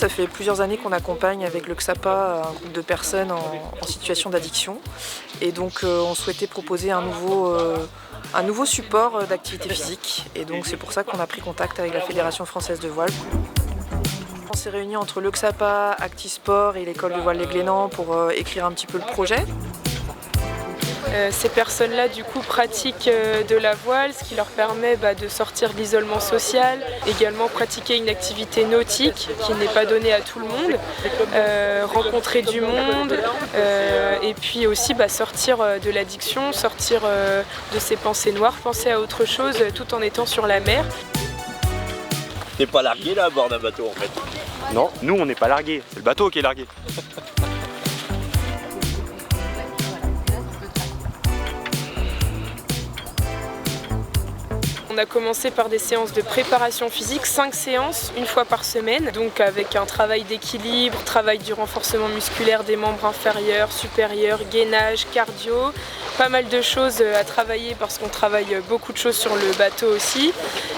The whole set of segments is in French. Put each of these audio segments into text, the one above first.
ça fait plusieurs années qu'on accompagne avec le XAPA un groupe de personnes en situation d'addiction. Et donc on souhaitait proposer un nouveau support d'activité physique. Et donc c'est pour ça qu'on a pris contact avec la Fédération française de voile. On s'est réunis entre le XAPA, Actisport et l'école de voile des Glénans pour écrire un petit peu le projet. Ces personnes-là, du coup, pratiquent de la voile, ce qui leur permet de sortir de l'isolement social, également pratiquer une activité nautique qui n'est pas donnée à tout le monde, rencontrer du monde, et puis aussi sortir de l'addiction, sortir de ses pensées noires, penser à autre chose tout en étant sur la mer. T'es pas largué là à bord d'un bateau en fait? Non, nous on n'est pas largués, c'est le bateau qui est largué. On a commencé par des séances de préparation physique, 5 séances, une fois par semaine, donc avec un travail d'équilibre, travail du renforcement musculaire des membres inférieurs, supérieurs, gainage, cardio, pas mal de choses à travailler parce qu'on travaille beaucoup de choses sur le bateau aussi.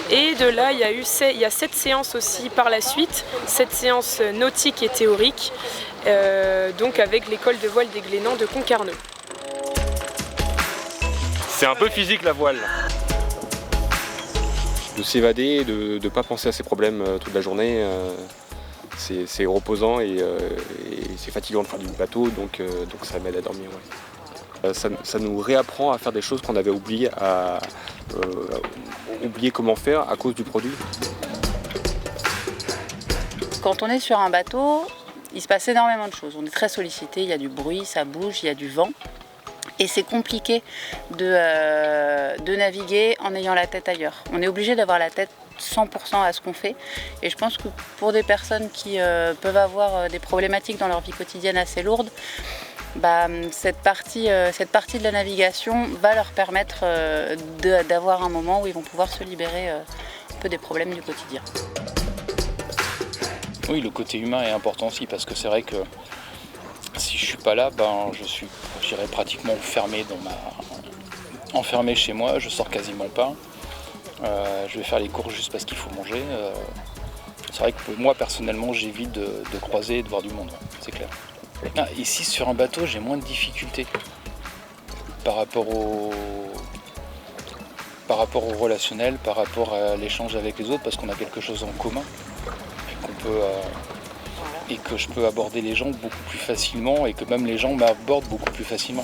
Et de là, il y a 7 séances aussi par la suite, 7 séances nautiques et théoriques, donc avec l'école de voile des Glénans de Concarneau. C'est un peu physique la voile. De s'évader, de ne pas penser à ses problèmes toute la journée, c'est reposant et c'est fatigant de faire du bateau, donc ça m'aide à dormir. Ouais. Ça nous réapprend à faire des choses qu'on avait oublié comment faire à cause du produit. Quand on est sur un bateau, il se passe énormément de choses. On est très sollicité, il y a du bruit, ça bouge, il y a du vent. Et c'est compliqué de naviguer en ayant la tête ailleurs. On est obligé d'avoir la tête 100% à ce qu'on fait. Et je pense que pour des personnes qui peuvent avoir des problématiques dans leur vie quotidienne assez lourdes, cette partie de la navigation va leur permettre d'avoir un moment où ils vont pouvoir se libérer un peu des problèmes du quotidien. Oui, le côté humain est important aussi parce que c'est vrai que si je suis pas là, je suis pratiquement enfermé chez moi, je sors quasiment pas. Je vais faire les courses juste parce qu'il faut manger. C'est vrai que moi personnellement j'évite de croiser et de voir du monde, c'est clair. Ici sur un bateau j'ai moins de difficultés par rapport au relationnel, par rapport à l'échange avec les autres parce qu'on a quelque chose en commun et que je peux aborder les gens beaucoup plus facilement et que même les gens m'abordent beaucoup plus facilement.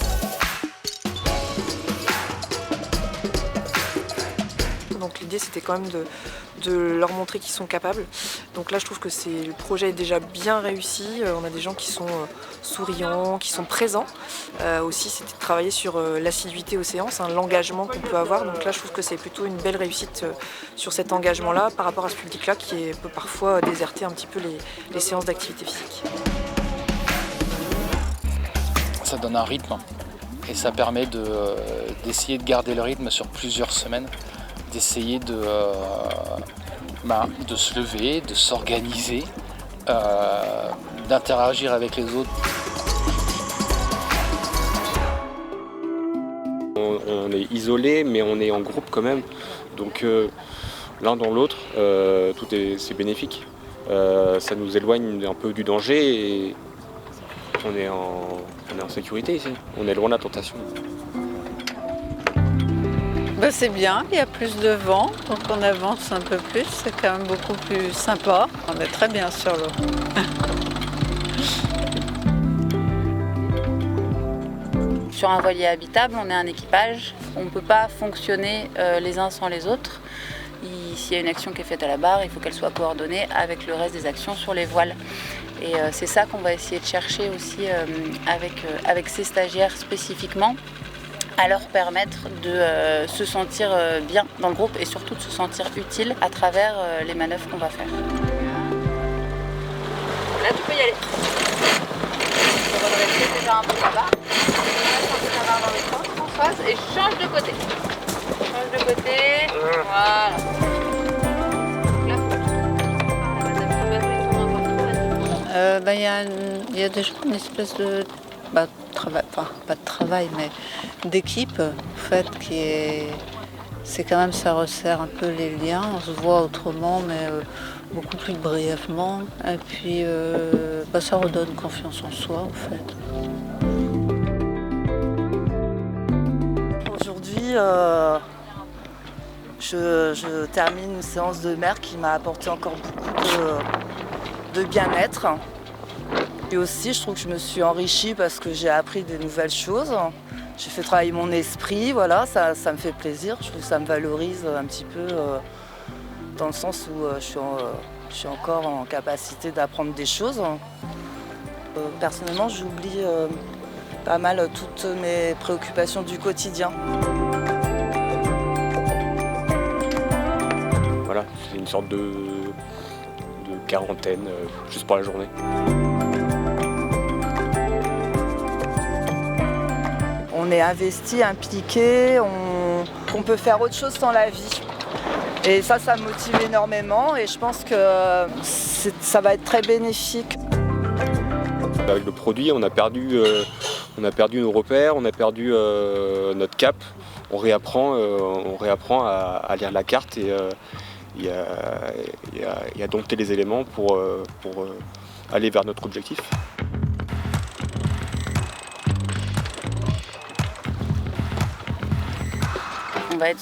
Donc l'idée c'était quand même de leur montrer qu'ils sont capables. Donc là je trouve que le projet est déjà bien réussi. On a des gens qui sont souriants, qui sont présents. Aussi c'était de travailler sur l'assiduité aux séances, l'engagement qu'on peut avoir. Donc là je trouve que c'est plutôt une belle réussite sur cet engagement-là par rapport à ce public-là qui peut parfois déserter un petit peu les séances d'activité physique. Ça donne un rythme et ça permet d'essayer de garder le rythme sur plusieurs semaines, d'essayer de se lever, de s'organiser, d'interagir avec les autres. On est isolé, mais on est en groupe quand même. Donc l'un dans l'autre, c'est bénéfique. Ça nous éloigne un peu du danger et on est en sécurité ici. On est loin de la tentation. C'est bien, il y a plus de vent, donc on avance un peu plus, c'est quand même beaucoup plus sympa. On est très bien sur l'eau. Sur un voilier habitable, on est un équipage, on ne peut pas fonctionner les uns sans les autres. S'il y a une action qui est faite à la barre, il faut qu'elle soit coordonnée avec le reste des actions sur les voiles. Et c'est ça qu'on va essayer de chercher aussi avec ces stagiaires spécifiquement, à leur permettre de se sentir bien dans le groupe et surtout de se sentir utile à travers les manœuvres qu'on va faire. Là, tu peux y aller. Tu vas redresser déjà un peu ta barre. Tu vas dans les sens, Françoise, et change de côté. Change de côté. Voilà. Il y a déjà une espèce de travail, enfin pas de travail, mais d'équipe, en fait, c'est quand même, ça resserre un peu les liens. On se voit autrement, mais beaucoup plus brièvement. Et puis ça redonne confiance en soi en fait. Aujourd'hui, je termine une séance de mer qui m'a apporté encore beaucoup de bien-être. Et aussi, je trouve que je me suis enrichie parce que j'ai appris des nouvelles choses. J'ai fait travailler mon esprit, voilà, ça me fait plaisir. Je trouve que ça me valorise un petit peu dans le sens où je suis encore en capacité d'apprendre des choses. Personnellement, j'oublie pas mal toutes mes préoccupations du quotidien. Voilà, c'est une sorte de quarantaine juste pour la journée. On est investi, impliqué, on peut faire autre chose dans la vie. Et ça me motive énormément et je pense que ça va être très bénéfique. Avec le produit, on a perdu nos repères, on a perdu notre cap. On réapprend à lire la carte et à dompter les éléments pour aller vers notre objectif. On va être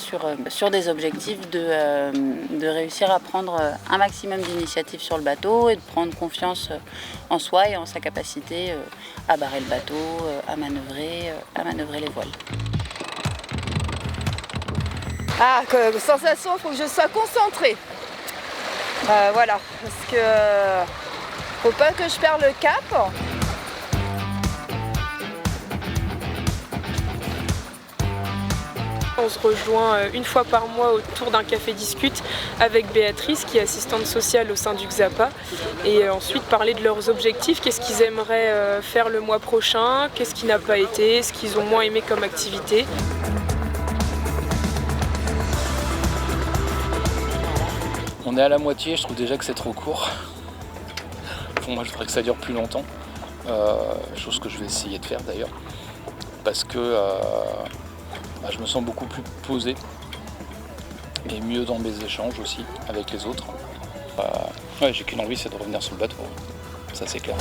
sur des objectifs de réussir à prendre un maximum d'initiatives sur le bateau et de prendre confiance en soi et en sa capacité à barrer le bateau, à manœuvrer les voiles. Ah, sensation, il faut que je sois concentrée. Voilà, parce que faut pas que je perde le cap. On se rejoint une fois par mois autour d'un café discute avec Béatrice qui est assistante sociale au sein du XAPA et ensuite parler de leurs objectifs, qu'est-ce qu'ils aimeraient faire le mois prochain, qu'est-ce qui n'a pas été, ce qu'ils ont moins aimé comme activité. On est à la moitié, je trouve déjà que c'est trop court. Bon, moi je voudrais que ça dure plus longtemps, chose que je vais essayer de faire d'ailleurs, parce que je me sens beaucoup plus posé et mieux dans mes échanges aussi avec les autres. J'ai qu'une envie, c'est de revenir sur le bateau, ça c'est clair.